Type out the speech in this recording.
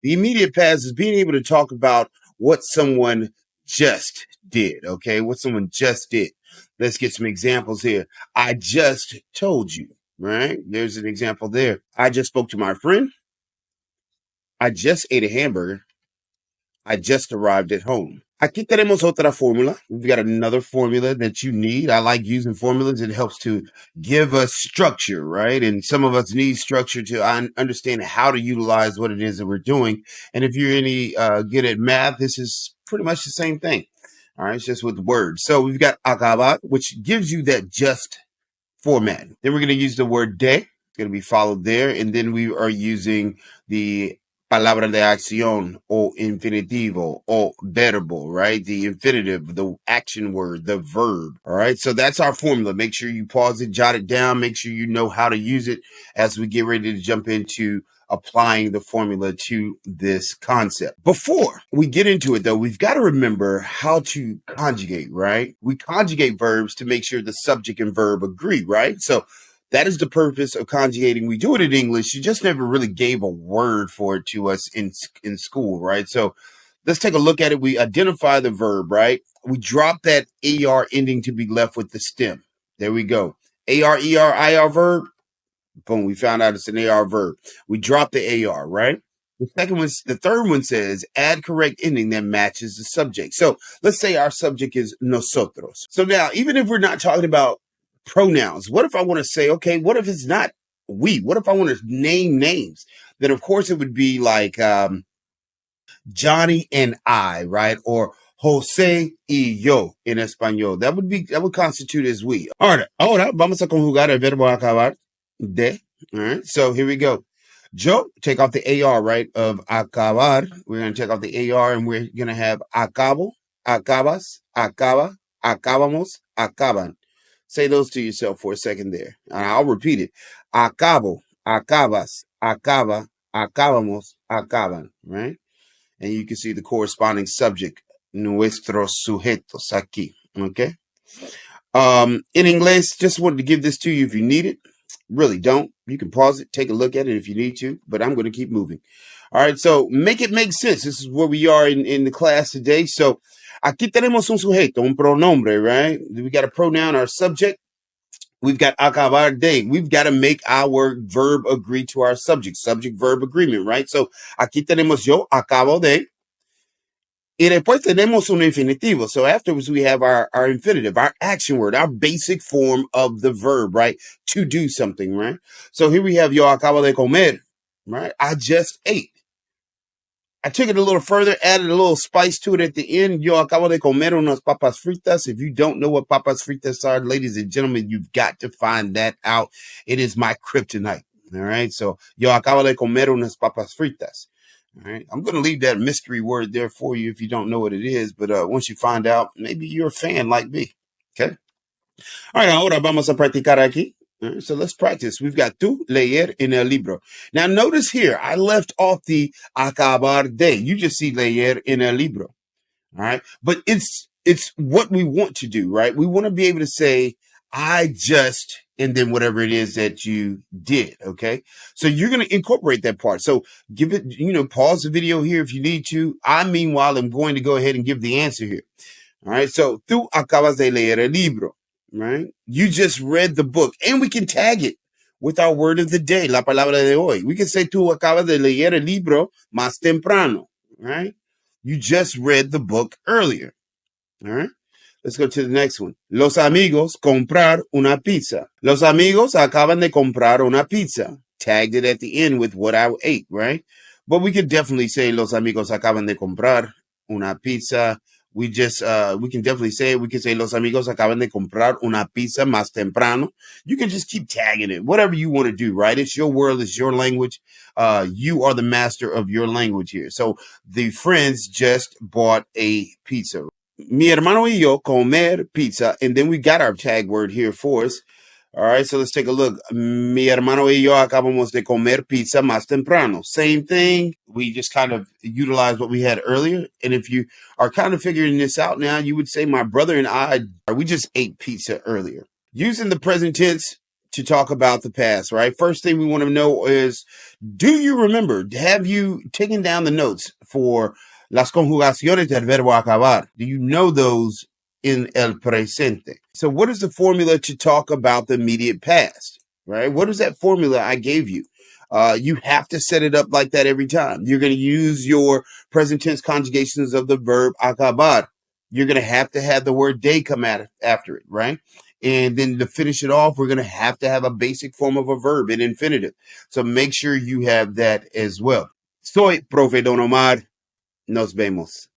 The immediate past is being able to talk about what someone just did. Okay, what someone just did. Let's get some examples here. I just told you. Right? There's an example there. I just spoke to my friend. I just ate a hamburger. I just arrived at home. Aquí tenemos otra fórmula. We've got another formula that you need. I like using formulas. It helps to give us structure, right? And some of us need structure to understand how to utilize what it is that we're doing. And if you're any good at math, this is pretty much the same thing. All right, it's just with words. So we've got acabar, which gives you that just format. Then we're going to use the word de. It's going to be followed there. And then we are using the palabra de acción o infinitivo o verbo, right? The infinitive, the action word, the verb. All right. So that's our formula. Make sure you pause it, jot it down. Make sure you know how to use it as we get ready to jump into applying the formula to this concept. Before we get into it, though, we've got to remember how to conjugate, right? We conjugate verbs to make sure the subject and verb agree, right? So that is the purpose of conjugating. We do it in English. You just never really gave a word for it to us in school, right? So let's take a look at it. We identify the verb, right? We drop that AR ending to be left with the stem. There we go. AR, ER, IR verb. Boom, we found out it's an AR verb. We drop the AR, right? The third one says add correct ending that matches the subject. So let's say our subject is nosotros. So now, even if we're not talking about pronouns, what if I want to say, okay, what if it's not we? What if I want to name names? Then of course it would be like Johnny and I, right? Or Jose y yo in español. That would constitute as we. All right. Ahora vamos a conjugar el verbo acabar de. All right. So here we go. Yo, take off the AR, right, of acabar. We're going to take off the AR and we're going to have acabo, acabas, acaba, acabamos, acaban. Say those to yourself for a second there. And I'll repeat it. Acabo, acabas, acaba, acabamos, acaban, right? And you can see the corresponding subject, nuestros sujetos aquí, okay? In English, just wanted to give this to you if you need it. Really don't. You can pause it, take a look at it if you need to, but I'm going to keep moving. All right, so make it make sense. This is where we are in the class today. So aquí tenemos un sujeto, un pronombre, right? We got a pronoun, our subject. We've got acabar de. We've got to make our verb agree to our subject, subject-verb agreement, right? So aquí tenemos yo, acabo de. Y después tenemos un infinitivo. So afterwards, we have our infinitive, our action word, our basic form of the verb, right? To do something, right? So here we have yo acabo de comer, right? I just ate. I took it a little further, added a little spice to it at the end. Yo acabo de comer unas papas fritas. If you don't know what papas fritas are, ladies and gentlemen, you've got to find that out. It is my kryptonite. All right. So yo acabo de comer unas papas fritas. All right. I'm going to leave that mystery word there for you if you don't know what it is. But once you find out, maybe you're a fan like me. Okay. All right. Ahora vamos a practicar aquí. All right, so let's practice. We've got tú leer en el libro. Now notice here, I left off the acabar de. You just see leer en el libro. All right. But it's what we want to do, right? We want to be able to say, I just, and then whatever it is that you did. Okay. So you're going to incorporate that part. So give it, pause the video here if you need to. I, meanwhile, am going to go ahead and give the answer here. All right. So tú acabas de leer el libro, right? You just read the book, and we can tag it with our word of the day, la palabra de hoy. We can say tú acabas de leer el libro más temprano, right? You just read the book earlier. All right. Let's go to the next one. Los amigos comprar una pizza. Los amigos acaban de comprar una pizza. Tagged it at the end with what I ate, right? But we could definitely say los amigos acaban de comprar una pizza. We can definitely say it. We can say los amigos acaban de comprar una pizza más temprano. You can just keep tagging it, whatever you want to do, right? It's your world. It's your language. You are the master of your language here. So the friends just bought a pizza. Mi hermano y yo comer pizza. And then we got our tag word here for us. All right, so let's take a look. Mi hermano y yo acabamos de comer pizza más temprano. Same thing. We just kind of utilize what we had earlier. And if you are kind of figuring this out now, you would say my brother and I, we just ate pizza earlier. Using the present tense, to talk about the past, right? First thing we want to know is, do you remember? Have you taken down the notes for las conjugaciones del verbo acabar? Do you know those in el presente? So what is the formula to talk about the immediate past, right? What is that formula I gave you? You have to set it up like that every time. You're going to use your present tense conjugations of the verb acabar. You're going to have the word de come out after it, right? And then to finish it off, we're going to have a basic form of a verb, an infinitive. So make sure you have that as well. Soy Profe Don Omar. Nos vemos.